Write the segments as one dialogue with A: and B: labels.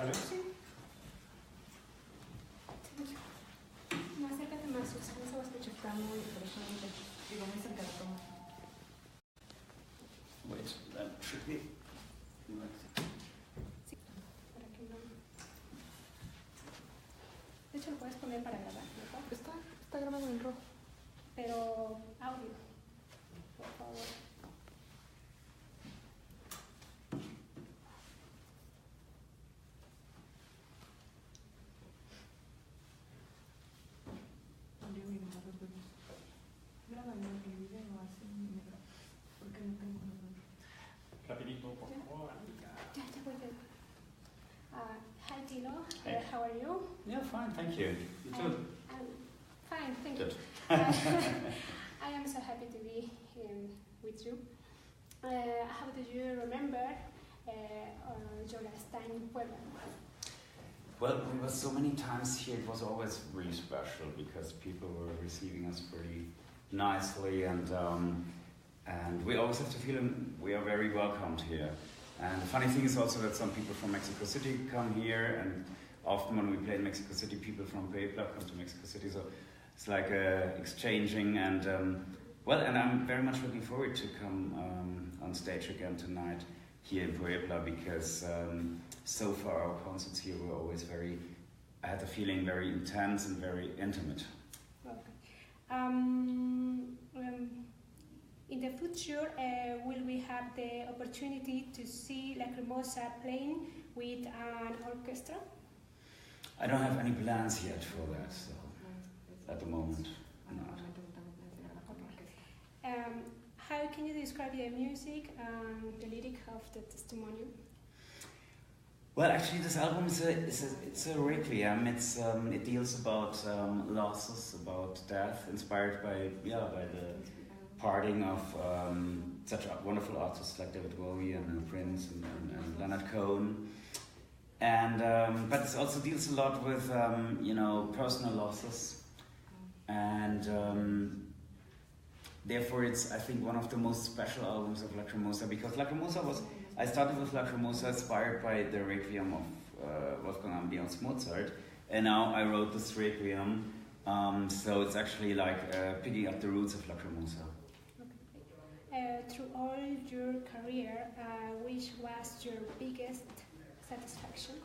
A: vez?
B: Sí. No, acércate más, Susana, no se va a escuchar.
C: Está muy impresionante. Digo, muy cerca de la toma.
A: Wait, that should be...
B: Sí, para que no... De hecho, lo puedes poner para grabar, ¿verdad?
C: Está grabado en rojo.
B: Pero audio, por favor.
A: Rapidito, por favor.
B: Ya voy bien. Hi, Tilo.
A: Hey.
B: How are you?
A: Yeah, fine, thank you. You too?
B: I'm fine, thank
A: Good.
B: you. I am so happy to be here with you. How do you remember your last time in Puebla?
A: Well, we were so many times here, it was always really special because people were receiving us pretty nicely, and we always have to feel we are very welcomed here. And the funny thing is also that some people from Mexico City come here, and often when we play in Mexico City, people from Puebla come to Mexico City, so it's like exchanging, and and I'm very much looking forward to come on stage again tonight here in Puebla, because so far our concerts here were always I had the feeling, very intense and very intimate.
B: Okay. In the future, will we have the opportunity to see Lacrimosa playing with an orchestra?
A: I don't have any plans yet for that, so at the moment, not.
B: How can you describe the music and the lyric of the Testimonium?
A: Well, actually, this album it's a requiem. It deals about losses, about death, inspired by the parting of such wonderful artists like David Bowie and Prince and Leonard Cohen. And but it also deals a lot with personal losses, and therefore it's, I think, one of the most special albums of Lacrimosa, because I started with Lacrimosa inspired by the Requiem of Wolfgang Amadeus Mozart, and now I wrote this Requiem, so it's actually like picking up the roots of Lacrimosa.
B: Okay. Through all your career, which was your biggest satisfaction?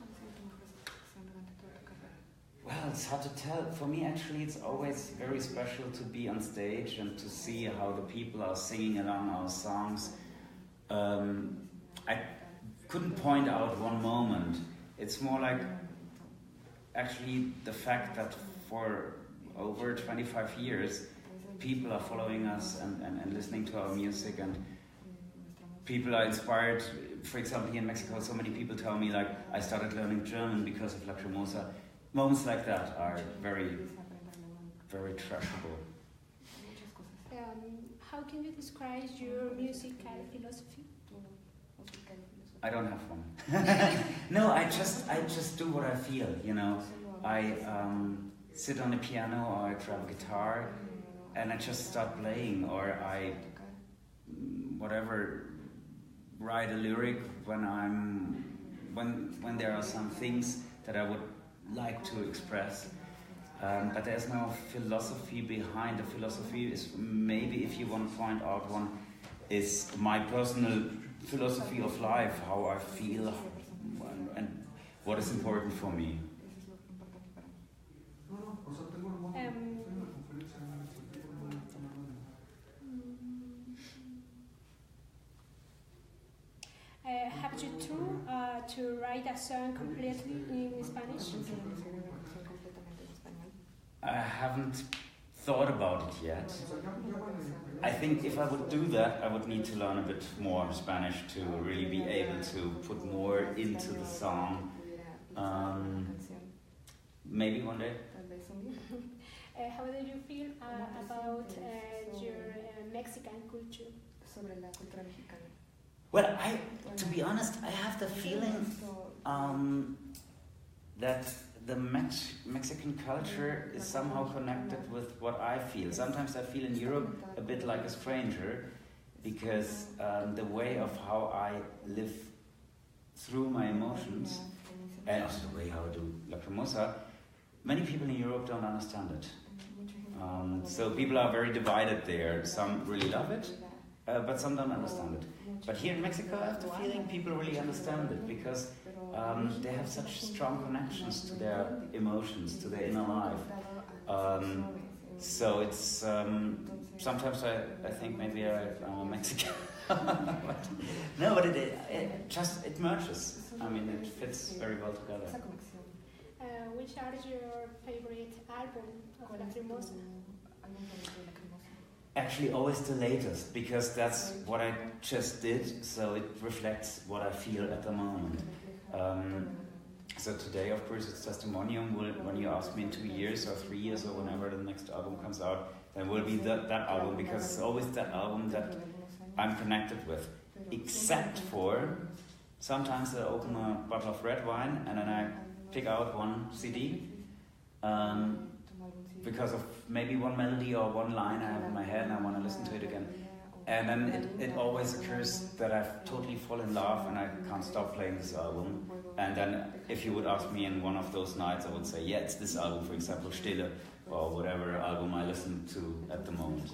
A: Well, it's hard to tell. For me, actually, it's always very special to be on stage and to see how the people are singing along our songs. I couldn't point out one moment. It's more like actually the fact that for over 25 years, people are following us and listening to our music, and people are inspired. For example, here in Mexico, so many people tell me, like, I started learning German because of Lacrimosa. Moments like that are very, very treasurable.
B: How can you describe your musical philosophy?
A: I don't have one. No, I just do what I feel, I sit on the piano, or I grab a guitar, and I just start playing, or I write a lyric when there are some things that I would like to express, but there's no philosophy behind. The philosophy is, maybe if you want to point out one, is my personal philosophy of life, how I feel and what is important for me. Have you tried to write a song completely in Spanish? I haven't thought about it yet. I think if I would do that, I would need to learn a bit more Spanish to really be able to put more into the song. Maybe one day.
B: How do you feel about your Mexican culture?
A: Well, to be honest, I have the feeling that the Mexican culture is somehow connected with what I feel. Sometimes I feel in Europe a bit like a stranger, because the way of how I live through my emotions, and Lacrimosa, many people in Europe don't understand it. So people are very divided there. Some really love it, but some don't understand it. But here in Mexico, I have the feeling people really understand it because they have such strong connections to their emotions, to their inner life. So it's sometimes I think maybe I'm a Mexican. But it merges. I mean, it fits very well together.
B: Which are your favorite album of Lacrimosa?
A: Actually, always the latest, because that's what I just did, so it reflects what I feel at the moment. So today, of course, it's Testimonium. When you ask me in 2 years or 3 years or whenever the next album comes out, then will be that album, because it's always that album that I'm connected with. Except for, sometimes I open a bottle of red wine and then I pick out one CD because of maybe one melody or one line I have in my head and I want to listen to it again. And then it always occurs that I've totally fallen in love and I can't stop playing this album. And then if you would ask me in one of those nights, I would say, yeah, it's this album, for example, Stille, or whatever album I listen to at the moment.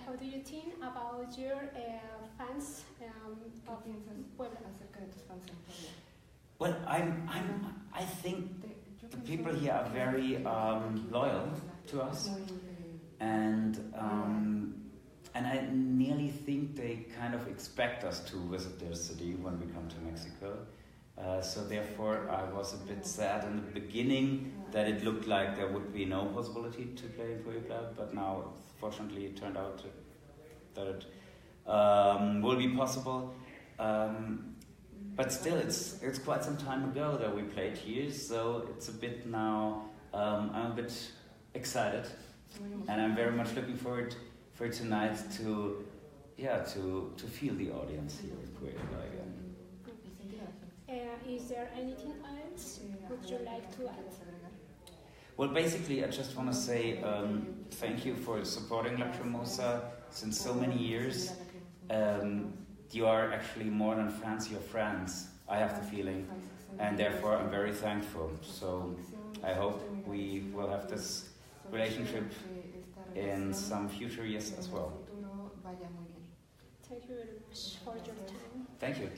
B: How do you think about your fans of Puebla?
A: Well, I think the people here are very loyal to us, and I nearly think they kind of expect us to visit their city when we come to Mexico. So therefore, I was a bit sad in the beginning that it looked like there would be no possibility to play in Puebla, but now, fortunately, it turned out that it will be possible. But still, it's quite some time ago that we played here, so it's a bit now. I'm a bit excited, and I'm very much looking forward for tonight to feel the audience here in Puebla again.
B: Is there anything else would you like to add?
A: Well, basically, I just want to say thank you for supporting Lacrimosa since so many years. You are actually more than fans, you're friends, I have the feeling, and therefore I'm very thankful. So I hope we will have this relationship in some future years as well.
B: Thank you very much for your time.
A: Thank you.